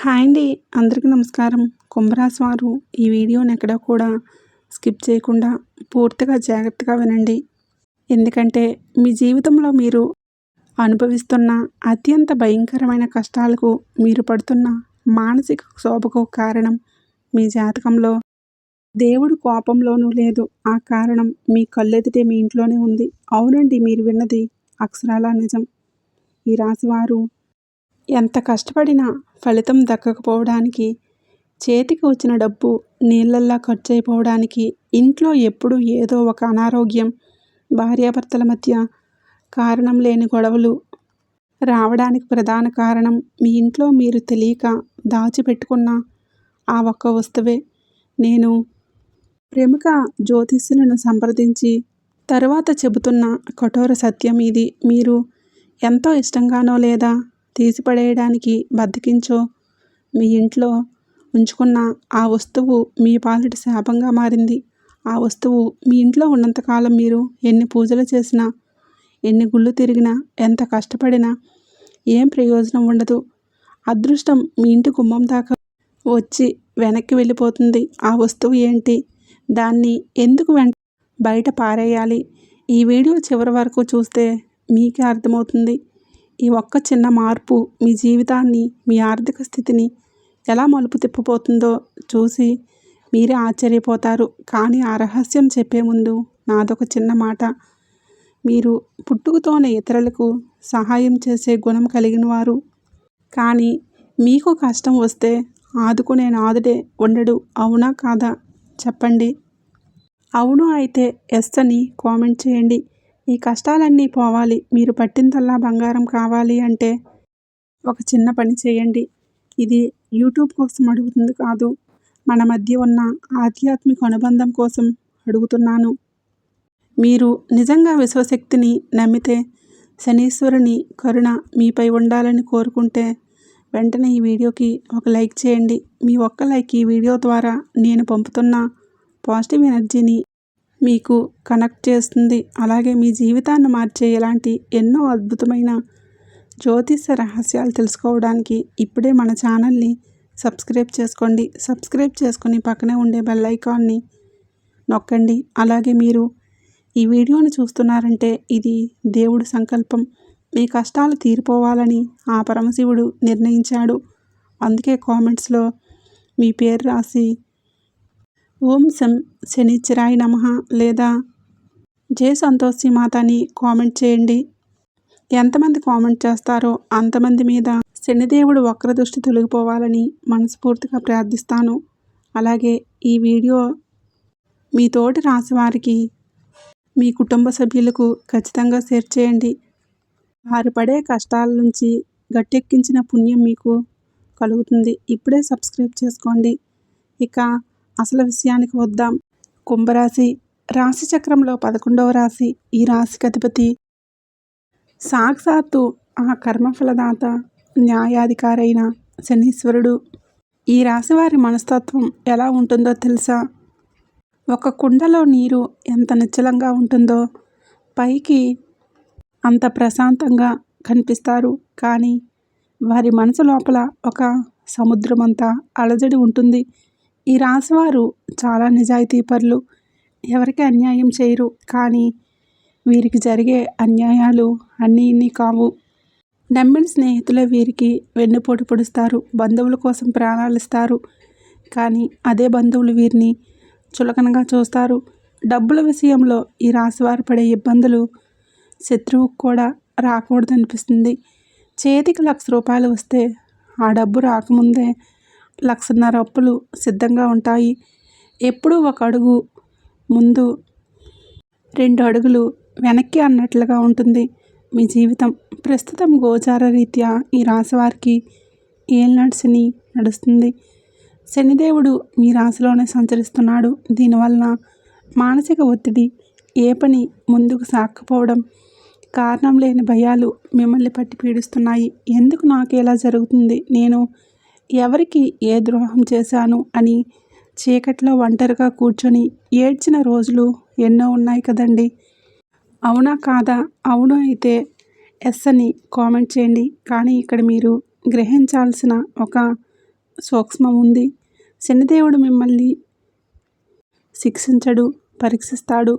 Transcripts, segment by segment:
Hi అండి. అందరికీ నమస్కారం. కుంభరాశి వారు ఈ వీడియోని ఎక్కడ కూడా స్కిప్ చేయకుండా పూర్తిగా జాగ్రత్తగా వినండి. ఎందుకంటే మీ జీవితంలో మీరు అనుభవిస్తున్న అత్యంత భయంకరమైన కష్టాలకు మీరు పడుతున్న మానసిక క్షోభకు కారణం మీ జాతకంలో దేవుడు కోపంలోనూ లేదు. ఆ కారణం మీ కళ్ళెదుటే మీ ఇంట్లోనే ఉంది. అవునండి, మీరు విన్నది అక్షరాలా నిజం. ఈ రాశివారు ఎంత కష్టపడినా ఫలితం దక్కకపోవడానికి, చేతికి వచ్చిన డబ్బు నీళ్ళల్లా ఖర్చయిపోవడానికి, ఇంట్లో ఎప్పుడూ ఏదో ఒక అనారోగ్యం, భార్యాభర్తల మధ్య కారణం లేని గొడవలు రావడానికి ప్రధాన కారణం మీ ఇంట్లో మీరు తెలియక దాచిపెట్టుకున్న ఆ ఒక్క వస్తువే. నేను ప్రముఖ జ్యోతిష్యులను సంప్రదించి తరువాత చెబుతున్న కఠోర సత్యం ఇది. మీరు ఎంతో ఇష్టంగానో లేదా తీసిపడేయడానికి బద్దకించో మీ ఇంట్లో ఉంచుకున్న ఆ వస్తువు మీ పాలిట శాపంగా మారింది. ఆ వస్తువు మీ ఇంట్లో ఉన్నంతకాలం మీరు ఎన్ని పూజలు చేసినా, ఎన్ని గుళ్ళు తిరిగినా, ఎంత కష్టపడినా ఏం ప్రయోజనం ఉండదు. అదృష్టం మీ ఇంటి గుమ్మం దాకా వచ్చి వెనక్కి వెళ్ళిపోతుంది. ఆ వస్తువు ఏంటి? దాన్ని ఎందుకు బయట పారేయాలి? ఈ వీడియో చివరి వరకు చూస్తే మీకే అర్థమవుతుంది. ఈ ఒక్క చిన్న మార్పు మీ జీవితాన్ని, మీ ఆర్థిక స్థితిని ఎలా మలుపు తిప్పబోతుందో చూసి మీరే ఆశ్చర్యపోతారు. కానీ ఆ రహస్యం చెప్పే ముందు నాదొక చిన్న మాట. మీరు పుట్టుకతోనే ఇతరులకు సహాయం చేసే గుణం కలిగిన వారు. కానీ మీకు కష్టం వస్తే ఆదుకునే నాథుడే ఉండడు. అవునా కాదా చెప్పండి. అవును అయితే ఎస్ అని కామెంట్ చేయండి. ఈ కష్టాలన్నీ పోవాలి, మీరు పట్టిందల్లా బంగారం కావాలి అంటే ఒక చిన్న పని చేయండి. ఇది యూట్యూబ్ కోసం అడుగుతుంది కాదు, మన మధ్య ఉన్న ఆధ్యాత్మిక అనుబంధం కోసం అడుగుతున్నాను. మీరు నిజంగా విశ్వశక్తిని నమ్మితే, శనీశ్వరుని కరుణ మీపై ఉండాలని కోరుకుంటే వెంటనే ఈ వీడియోకి ఒక లైక్ చేయండి. మీ ఒక్క లైక్ ఈ వీడియో ద్వారా నేను పంపుతున్న పాజిటివ్ ఎనర్జీని మీకు కనెక్ట్ చేస్తుంది. అలాగే మీ జీవితాన్ని మార్చే ఇలాంటి ఎన్నో అద్భుతమైన జ్యోతిష రహస్యాలు తెలుసుకోవడానికి ఇప్పుడే మన ఛానల్ని సబ్స్క్రైబ్ చేసుకోండి. సబ్స్క్రైబ్ చేసుకుని పక్కనే ఉండే బెల్ ఐకాన్ని నొక్కండి. అలాగే మీరు ఈ వీడియోని చూస్తున్నారంటే ఇది దేవుడి సంకల్పం. మీ కష్టాలు తీరిపోవాలని ఆ పరమశివుడు నిర్ణయించాడు. అందుకే కామెంట్స్లో మీ పేరు రాసి ఓం శం శనిశ్చరాయ నమః లేదా జై సంతోషి మాత అని కామెంట్ చేయండి. ఎంతమంది కామెంట్ చేస్తారో అంతమంది మీద శనిదేవుడు వక్రదృష్టి తొలగిపోవాలని మనస్ఫూర్తిగా ప్రార్థిస్తాను. అలాగే ఈ వీడియో మీ తోటి రాశి వారికి, మీ కుటుంబ సభ్యులకు ఖచ్చితంగా షేర్ చేయండి. వారు పడే కష్టాల నుంచి గట్టెక్కించిన పుణ్యం మీకు కలుగుతుంది. ఇప్పుడే సబ్స్క్రైబ్ చేసుకోండి. ఇక అసలు విషయానికి వద్దాం. కుంభరాశి రాశి చక్రంలో 11వ రాశి. ఈ రాశికి అధిపతి సాక్షాత్తు ఆ కర్మఫలదాత, న్యాయాధికారైన శనీశ్వరుడు. ఈ రాశి వారి మనస్తత్వం ఎలా ఉంటుందో తెలుసా? ఒక కుండలో నీరు ఎంత నిశ్చలంగా ఉంటుందో పైకి అంత ప్రశాంతంగా కనిపిస్తారు. కానీ వారి మనసు లోపల ఒక సముద్రమంతా అలజడి ఉంటుంది. ఈ రాశివారు చాలా నిజాయితీపరులు. ఎవరికి అన్యాయం చేయరు. కానీ వీరికి జరిగే అన్యాయాలు అన్నీ ఇన్ని కావు. నమ్మిన స్నేహితులే వీరికి వెన్నుపోటు పొడుస్తారు. బంధువుల కోసం ప్రాణాలు ఇస్తారు. కానీ అదే బంధువులు వీరిని చులకనగా చూస్తారు. డబ్బుల విషయంలో ఈ రాశివారు పడే ఇబ్బందులు శత్రువుకు కూడా రాకూడదనిపిస్తుంది. చేతికి ₹1,00,000 వస్తే ఆ డబ్బు రాకముందే 1,50,000 అప్పులు సిద్ధంగా ఉంటాయి. ఎప్పుడూ ఒక అడుగు ముందు 2 అడుగులు వెనక్కి అన్నట్లుగా ఉంటుంది మీ జీవితం. ప్రస్తుతం గోచార రీత్యా ఈ రాశివారికి ఏలినాటి శని నడుస్తుంది. శనిదేవుడు మీ రాశిలోనే సంచరిస్తున్నాడు. దీనివలన మానసిక ఒత్తిడి, ఏ పని ముందుకు సాగకపోవడం, కారణం లేని భయాలు మిమ్మల్ని పట్టి పీడిస్తున్నాయి. ఎందుకు నాకు ఎలా జరుగుతుంది, నేను ఎవరికి ఏ ద్రోహం చేశాను అని చీకట్లో ఒంటరిగా కూర్చొని ఏడ్చిన రోజులు ఎన్నో ఉన్నాయి కదండి. అవునా కాదా? అవును అయితే ఎస్ అని కామెంట్ చేయండి. కానీ ఇక్కడ మీరు గ్రహించాల్సిన ఒక సూక్ష్మం ఉంది. శనిదేవుడు మిమ్మల్ని శిక్షించడు, పరీక్షిస్తాడు.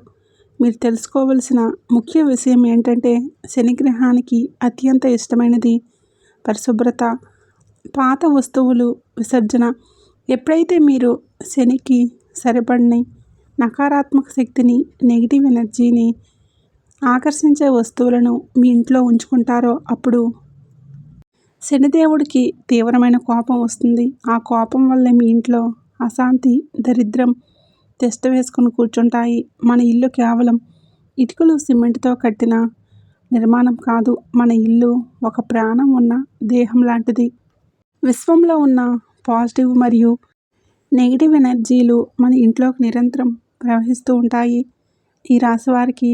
మీరు తెలుసుకోవలసిన ముఖ్య విషయం ఏంటంటే శనిగ్రహానికి అత్యంత ఇష్టమైనది పరిశుభ్రత, పాత వస్తువులు విసర్జన. ఎప్పుడైతే మీరు శనికి సరిపడని నకారాత్మక శక్తిని, నెగిటివ్ ఎనర్జీని ఆకర్షించే వస్తువులను మీ ఇంట్లో ఉంచుకుంటారో అప్పుడు శనిదేవుడికి తీవ్రమైన కోపం వస్తుంది. ఆ కోపం వల్లే మీ ఇంట్లో అశాంతి, దరిద్రం తిష్ట వేసుకుని కూర్చుంటాయి. మన ఇల్లు కేవలం ఇటుకలు, సిమెంట్తో కట్టిన నిర్మాణం కాదు. మన ఇల్లు ఒక ప్రాణం ఉన్న దేహం లాంటిది. విశ్వంలో ఉన్న పాజిటివ్ మరియు నెగిటివ్ ఎనర్జీలు మన ఇంట్లోకి నిరంతరం ప్రవహిస్తూ ఉంటాయి. ఈ రాశి వారికి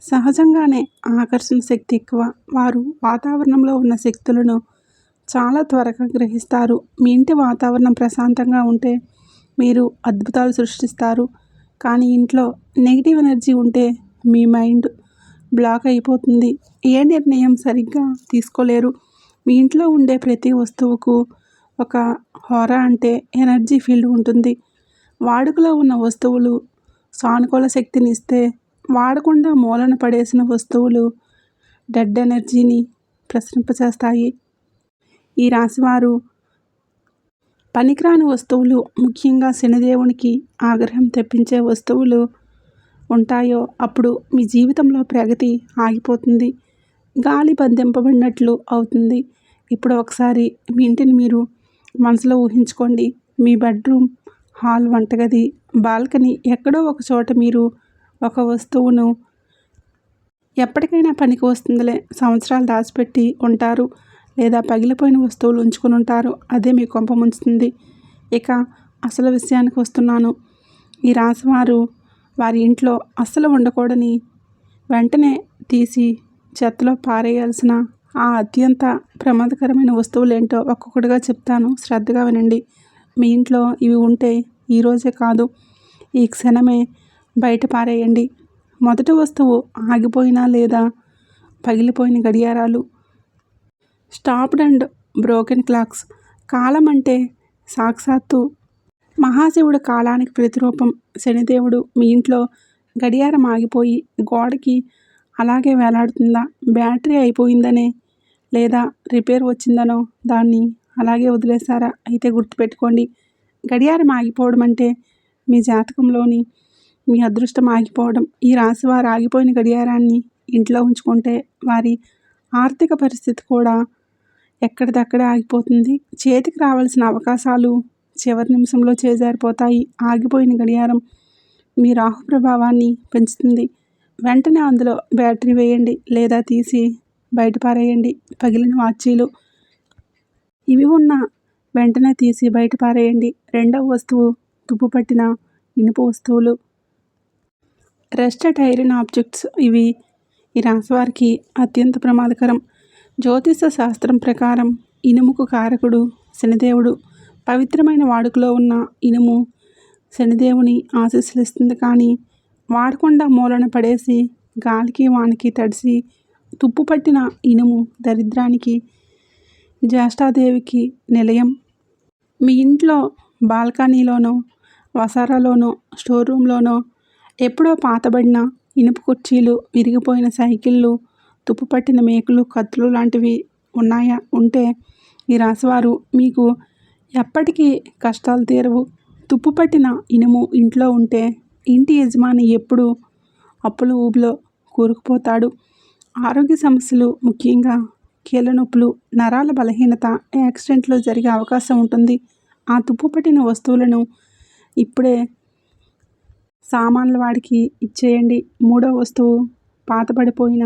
సహజంగానే ఆకర్షణ శక్తి ఎక్కువ. వారు వాతావరణంలో ఉన్న శక్తులను చాలా త్వరగా గ్రహిస్తారు. మీ ఇంటి వాతావరణం ప్రశాంతంగా ఉంటే మీరు అద్భుతాలు సృష్టిస్తారు. కానీ ఇంట్లో నెగిటివ్ ఎనర్జీ ఉంటే మీ మైండ్ బ్లాక్ అయిపోతుంది. ఏ నిర్ణయం సరిగ్గా తీసుకోలేరు. మీ ఇంట్లో ఉండే ప్రతి వస్తువుకు ఒక హోరా అంటే ఎనర్జీ ఫీల్డ్ ఉంటుంది. వాడుకలో ఉన్న వస్తువులు సానుకూల శక్తిని ఇస్తే, వాడకుండా మూలన పడేసిన వస్తువులు డెడ్ ఎనర్జీని ప్రసరింపచేస్తాయి. ఈ రాశివారు పనికిరాని వస్తువులు, ముఖ్యంగా శనిదేవునికి ఆగ్రహం తెప్పించే వస్తువులు ఉంటాయో అప్పుడు మీ జీవితంలో ప్రగతి ఆగిపోతుంది. గాలి బంధింపబడినట్లు అవుతుంది. ఇప్పుడు ఒకసారి మీ ఇంటిని మీరు మనసులో ఊహించుకోండి. మీ బెడ్రూమ్, హాల్, వంటగది, బాల్కనీ ఎక్కడో ఒక చోట మీరు ఒక వస్తువును ఎప్పటికైనా పనికి వస్తుందిలే సంవత్సరాలు దాచిపెట్టి ఉంటారు, లేదా పగిలిపోయిన వస్తువులు ఉంచుకుని ఉంటారు. అదే మీ కొంప ముంచుతుంది. ఇక అసలు విషయానికి వస్తున్నాను. ఈ రాశివారు వారి ఇంట్లో అస్సలు ఉండకూడని, వెంటనే తీసి చెత్తలో పారేయాల్సిన ఆ అత్యంత ప్రమాదకరమైన వస్తువులు ఏంటో ఒక్కొక్కటిగా చెప్తాను, శ్రద్ధగా వినండి. మీ ఇంట్లో ఇవి ఉంటే ఈరోజే కాదు, ఈ క్షణమే బయట పారేయండి. మొదటి వస్తువు ఆగిపోయిన లేదా పగిలిపోయిన గడియారాలు, స్టాప్డ్ అండ్ బ్రోకెన్ క్లాక్స్. కాలం అంటే సాక్షాత్తు మహాశివుడు కాలానికి ప్రతిరూపం. శనిదేవుడు మీ ఇంట్లో గడియారం ఆగిపోయి గోడకి అలాగే వేలాడుతుందా, బ్యాటరీ అయిపోయిందనే లేదా రిపేర్ వచ్చిందనో దాన్ని అలాగే వదిలేశారా? అయితే గుర్తుపెట్టుకోండి, గడియారం ఆగిపోవడం అంటే మీ జాతకంలోని మీ అదృష్టం ఆగిపోవడం. ఈ రాశి వారు ఆగిపోయిన గడియారాన్ని ఇంట్లో ఉంచుకుంటే వారి ఆర్థిక పరిస్థితి కూడా ఎక్కడిదక్కడే ఆగిపోతుంది. చేతికి రావాల్సిన అవకాశాలు చివరి నిమిషంలో చేజారిపోతాయి. ఆగిపోయిన గడియారం మీ రాహు ప్రభావాన్ని పెంచుతుంది. వెంటనే అందులో బ్యాటరీ వేయండి లేదా తీసి బయట పారేయండి. పగిలిన వాచీలు ఇవి ఉన్న వెంటనే తీసి బయట పారేయండి. రెండవ వస్తువు తుప్పు పట్టిన ఇనుప వస్తువులు, రస్టెడ్ ఐరన్ ఆబ్జెక్ట్స్. ఇవి ఈ రాశి వారికి అత్యంత ప్రమాదకరం. జ్యోతిష శాస్త్రం ప్రకారం ఇనుముకు కారకుడు శనిదేవుడు. పవిత్రమైన వాడుకలో ఉన్న ఇనుము శనిదేవుని ఆశీస్సులు ఇస్తుంది. కానీ వాడకుండా మూలన పడేసి గాలికి వానకి తడిసి తుప్పు పట్టిన ఇనుము దరిద్రానికి, జ్యేష్ఠాదేవికి నిలయం. మీ ఇంట్లో బాల్కనీలోనో, వసారాలోనో, స్టోర్ రూమ్లోనో ఎప్పుడో పాతబడిన ఇనుప కుర్చీలు, విరిగిపోయిన సైకిళ్ళు, తుప్పుపట్టిన మేకులు, కత్తులు లాంటివి ఉన్నాయా? ఉంటే ఈ రాశివారు మీకు ఎప్పటికీ కష్టాలు తీరవు. తుప్పుపట్టిన ఇనుము ఇంట్లో ఉంటే ఇంటి యజమాని ఎప్పుడూ అప్పుల ఊబిలో కూరుకుపోతాడు. ఆరోగ్య సమస్యలు, ముఖ్యంగా కీళ్ళ నొప్పులు, నరాల బలహీనత, యాక్సిడెంట్లు జరిగే అవకాశం ఉంటుంది. ఆ తుప్పుపట్టిన వస్తువులను ఇప్పుడే సామాన్ల వాడికి ఇచ్చేయండి. మూడో వస్తువు పాతబడిపోయిన,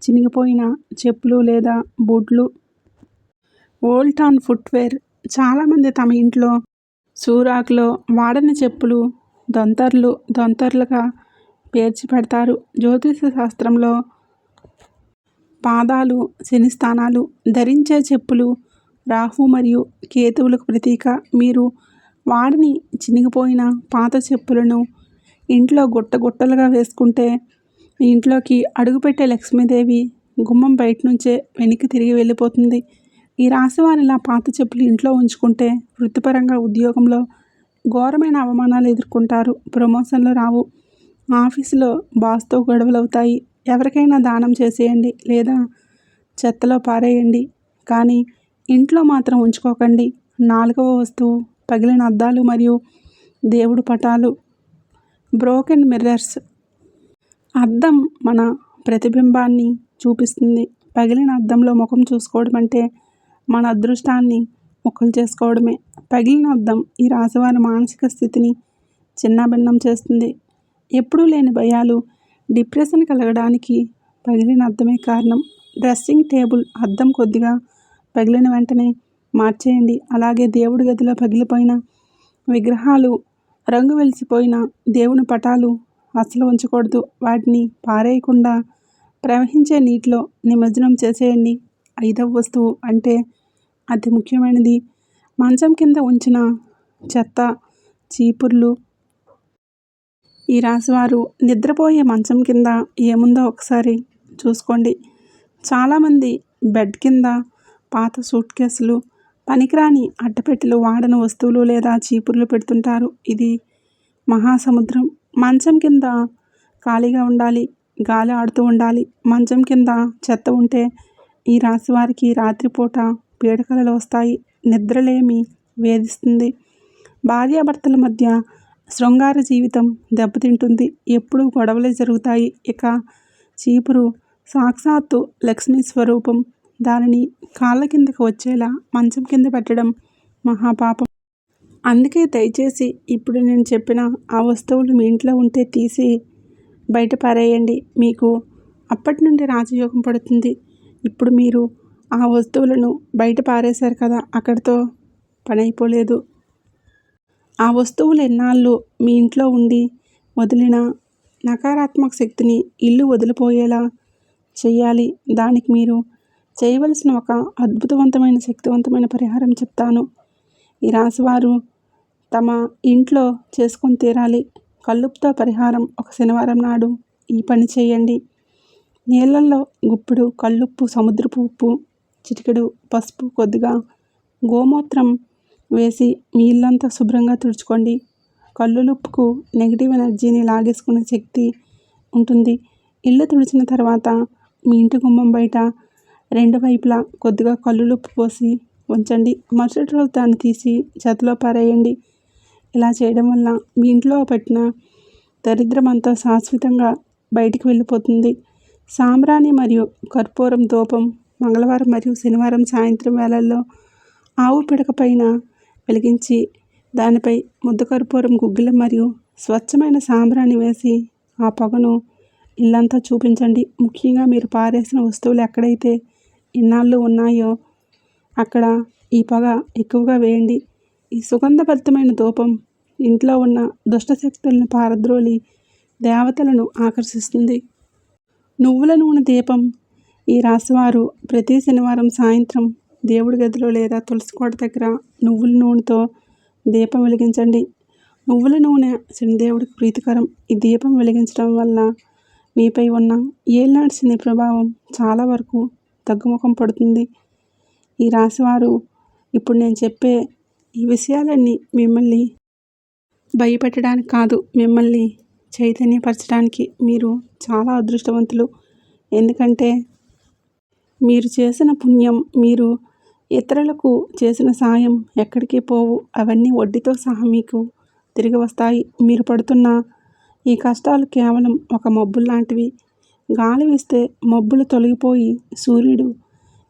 చినిగిపోయిన చెప్పులు లేదా బూట్లు, ఓల్డ్ టౌన్ ఫుట్వేర్. చాలామంది తమ ఇంట్లో సూరాకులో వాడని చెప్పులు దొంతర్లుగా పేర్చి పెడతారు. జ్యోతిష శాస్త్రంలో పాదాలు శని స్థానాలు, ధరించే చెప్పులు రాహు మరియు కేతువులకు ప్రతీక. మీరు వాడని చినిగిపోయిన పాత చెప్పులను ఇంట్లో గుట్టలుగా వేసుకుంటే మీ ఇంట్లోకి అడుగుపెట్టే లక్ష్మీదేవి గుమ్మం బయట నుంచే వెనక్కి తిరిగి వెళ్ళిపోతుంది. ఈ రాశివారు ఇలా పాత చెప్పులు ఇంట్లో ఉంచుకుంటే వృత్తిపరంగా ఉద్యోగంలో ఘోరమైన అవమానాలు ఎదుర్కొంటారు. ప్రమోషన్లు రావు. ఆఫీసులో బాస్తో గొడవలవుతాయి. ఎవరికైనా దానం చేసేయండి లేదా చెత్తలో పారేయండి, కానీ ఇంట్లో మాత్రం ఉంచుకోకండి. 4వ వస్తువు పగిలిన అద్దాలు మరియు దేవుడు పటాలు. Broken mirrors. అద్దం మన ప్రతిబింబాన్ని చూపిస్తుంది. పగిలిన అద్దంలో ముఖం చూసుకోవడం అంటే మన అదృష్టాన్ని ముక్కలు చేసుకోవడమే. పగిలిన అద్దం ఈ రాశివారి మానసిక స్థితిని చిన్నాభిన్నం చేస్తుంది. ఎప్పుడూ లేని భయాలు, డిప్రెషన్ కలగడానికి పగిలిన అద్దమే కారణం. డ్రెస్సింగ్ టేబుల్ అద్దం కొద్దిగా పగిలిన వెంటనే మార్చేయండి. అలాగే దేవుడి గదిలో పగిలిపోయిన విగ్రహాలు, రంగు వెలిసిపోయిన దేవుని పటాలు అస్సలు ఉంచకూడదు. వాటిని పారేయకుండా ప్రవహించే నీటిలో నిమజ్జనం చేసేయండి. 5వ వస్తువు అంటే అతి ముఖ్యమైనది, మంచం కింద ఉంచిన చెత్త, చీపుర్లు. ఈ రాశివారు నిద్రపోయే మంచం కింద ఏముందో ఒకసారి చూసుకోండి. చాలామంది బెడ్ కింద పాత సూట్ కేసులు, పనికిరాని అట్టపెట్టెలు, వాడని వస్తువులు లేదా చీపుర్లు పెడుతుంటారు. ఇది మహాసముద్రం. మంచం కింద ఖాళీగా ఉండాలి, గాలి ఆడుతూ ఉండాలి. మంచం కింద చెత్త ఉంటే ఈ రాశివారికి రాత్రిపూట పీడకలలు వస్తాయి. నిద్రలేమి వేధిస్తుంది. భార్యాభర్తల మధ్య శృంగార జీవితం దెబ్బతింటుంది. ఎప్పుడూ గొడవలే జరుగుతాయి. ఇక చీపురు సాక్షాత్తు లక్ష్మీ స్వరూపం. దానిని కాళ్ళ కిందకు వచ్చేలా మంచం కింద పెట్టడం మహాపాపం. అందుకే దయచేసి ఇప్పుడు నేను చెప్పిన ఆ వస్తువులు మీ ఇంట్లో ఉంటే తీసి బయట పారేయండి. మీకు అప్పటి నుండి రాజయోగం పడుతుంది. ఇప్పుడు మీరు ఆ వస్తువులను బయట పారేశారు కదా, అక్కడితో పని అయిపోలేదు. ఆ వస్తువులు ఎన్నాళ్ళు మీ ఇంట్లో ఉండి వదిలిన నకారాత్మక శక్తిని ఇల్లు వదిలిపోయేలా చేయాలి. దానికి మీరు చేయవలసిన ఒక అద్భుతవంతమైన శక్తివంతమైన పరిహారం చెప్తాను. ఈ రాశివారు తమ ఇంట్లో చేసుకొని తీరాలి. కల్లుప్పుతో పరిహారం. ఒక శనివారం నాడు ఈ పని చేయండి. నీళ్ళల్లో గుప్పెడు కల్లుప్పు, సముద్రపు ఉప్పు, చిటికెడు పసుపు, కొద్దిగా గోమూత్రం వేసి మీ ఇల్లంతా శుభ్రంగా తుడుచుకోండి. కల్లులుప్పుకు నెగిటివ్ ఎనర్జీని లాగేసుకునే శక్తి ఉంటుంది. ఇల్లు తుడిచిన తర్వాత మీ ఇంటి గుమ్మం బయట 2 వైపులా కొద్దిగా కల్లులుప్పు పోసి ఉంచండి. మరుసటి రోజు దాన్ని తీసి చెత్తలో పారేయండి. ఇలా చేయడం వల్ల మీ ఇంట్లో పెట్టిన దరిద్రం అంతా శాశ్వతంగా బయటికి వెళ్ళిపోతుంది. సాంబ్రాణి మరియు కర్పూరం ధూపం మంగళవారం మరియు శనివారం సాయంత్రం వేళల్లో ఆవు పిడక పైన వెలిగించి దానిపై ముద్ద కర్పూరం గుగ్గిలం మరియు స్వచ్ఛమైన సాంబ్రాణి వేసి ఆ పొగను ఇల్లంతా చూపించండి. ముఖ్యంగా మీరు పారేసిన వస్తువులు ఎక్కడైతే ఇన్నాళ్ళు ఉన్నాయో అక్కడ ఈ పొగ ఎక్కువగా వేయండి. ఈ సుగంధభరితమైన ధూపం ఇంట్లో ఉన్న దుష్టశక్తులను పారద్రోలి దేవతలను ఆకర్షిస్తుంది. నువ్వుల నూనె దీపం. ఈ రాశివారు ప్రతి శనివారం సాయంత్రం దేవుడి గదిలో లేదా తులసి కోట దగ్గర నువ్వుల నూనెతో దీపం వెలిగించండి. నువ్వుల నూనె శనిదేవుడికి ప్రీతికరం. ఈ దీపం వెలిగించడం వల్ల మీపై ఉన్న ఏలినాటి శని ప్రభావం చాలా వరకు తగ్గుముఖం పడుతుంది. ఈ రాశివారు ఇప్పుడు నేను చెప్పే ఈ విషయాలన్నీ మిమ్మల్ని భయపెట్టడానికి కాదు, మిమ్మల్ని చైతన్యపరచడానికి. మీరు చాలా అదృష్టవంతులు. ఎందుకంటే మీరు చేసిన పుణ్యం, మీరు ఇతరులకు చేసిన సాయం ఎక్కడికి పోవు. అవన్నీ వడ్డీతో సహా మీకు తిరిగి వస్తాయి. మీరు పడుతున్న ఈ కష్టాలు కేవలం ఒక మబ్బులు లాంటివి. గాలి వీస్తే మబ్బులు తొలగిపోయి సూర్యుడు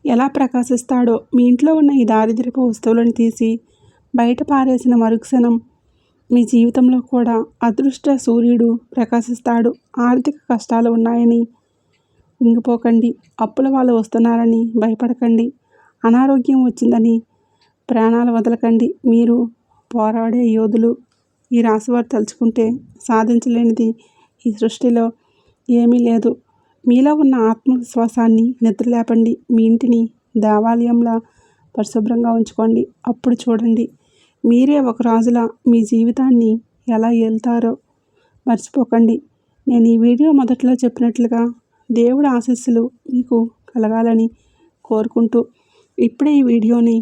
ఎలా ప్రకాశిస్తాడో మీ ఇంట్లో ఉన్న ఈ దారిద్ర్యపు వస్తువులను తీసి బయట పారేసిన మరుక్షణం మీ జీవితంలో కూడా అదృష్ట సూర్యుడు ప్రకాశిస్తాడు. ఆర్థిక కష్టాలు ఉన్నాయని ఇంగిపోకండి. అప్పుల వాళ్ళు వస్తున్నారని భయపడకండి. అనారోగ్యం వచ్చిందని ప్రాణాలు వదలకండి. మీరు పోరాడే యోధులు. ఈ రాశివారు తలుచుకుంటే సాధించలేనిది ఈ సృష్టిలో ఏమీ లేదు. మీలో ఉన్న ఆత్మవిశ్వాసాన్ని నిద్రలేపండి. మీ ఇంటిని దేవాలయంలా పరిశుభ్రంగా ఉంచుకోండి. అప్పుడు చూడండి, మీరే ఒక రాజులా మీ జీవితాన్ని ఎలా ఏలుతారో. మర్చిపోకండి, నేను ఈ వీడియో మొదట్లో చెప్పినట్లుగా దేవుడి ఆశీస్సులు మీకు కలగాలని కోరుకుంటూ ఇప్పుడే ఈ వీడియోని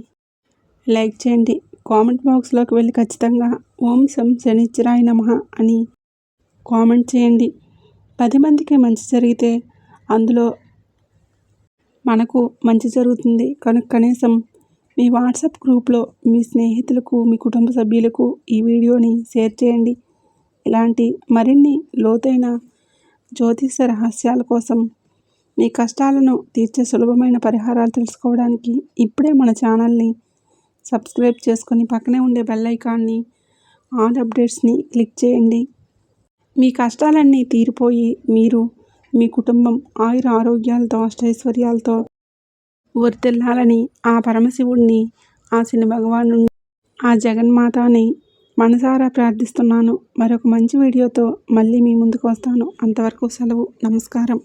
లైక్ చేయండి. కామెంట్ బాక్స్లోకి వెళ్ళి ఖచ్చితంగా ఓం శం శనిశ్చరాయ నమః అని కామెంట్ చేయండి. 10 మందికి మంచి జరిగితే అందులో మనకు మంచి జరుగుతుంది కనుక కనీసం మీ వాట్సాప్ గ్రూప్లో మీ స్నేహితులకు, మీ కుటుంబ సభ్యులకు ఈ వీడియోని షేర్ చేయండి. ఇలాంటి మరిన్ని లోతైన జ్యోతిష రహస్యాల కోసం, మీ కష్టాలను తీర్చే సులభమైన పరిహారాలు తెలుసుకోవడానికి ఇప్పుడే మన ఛానల్ని సబ్స్క్రైబ్ చేసుకొని పక్కనే ఉండే బెల్ ఐకాన్ని ఆల్ అప్డేట్స్ని క్లిక్ చేయండి. మీ కష్టాలన్నీ తీరిపోయి మీరు, మీ కుటుంబం ఆయుర ఆరోగ్యాలతో, అష్టైశ్వర్యాలతో వర్ధిల్లాలని ఆ పరమశివుణ్ణి, ఆ శని భగవానుణ్ణి, ఆ జగన్మాతని మనసారా ప్రార్థిస్తున్నాను. మరొక మంచి వీడియోతో మళ్ళీ మీ ముందుకు వస్తాను. అంతవరకు సెలవు. నమస్కారం.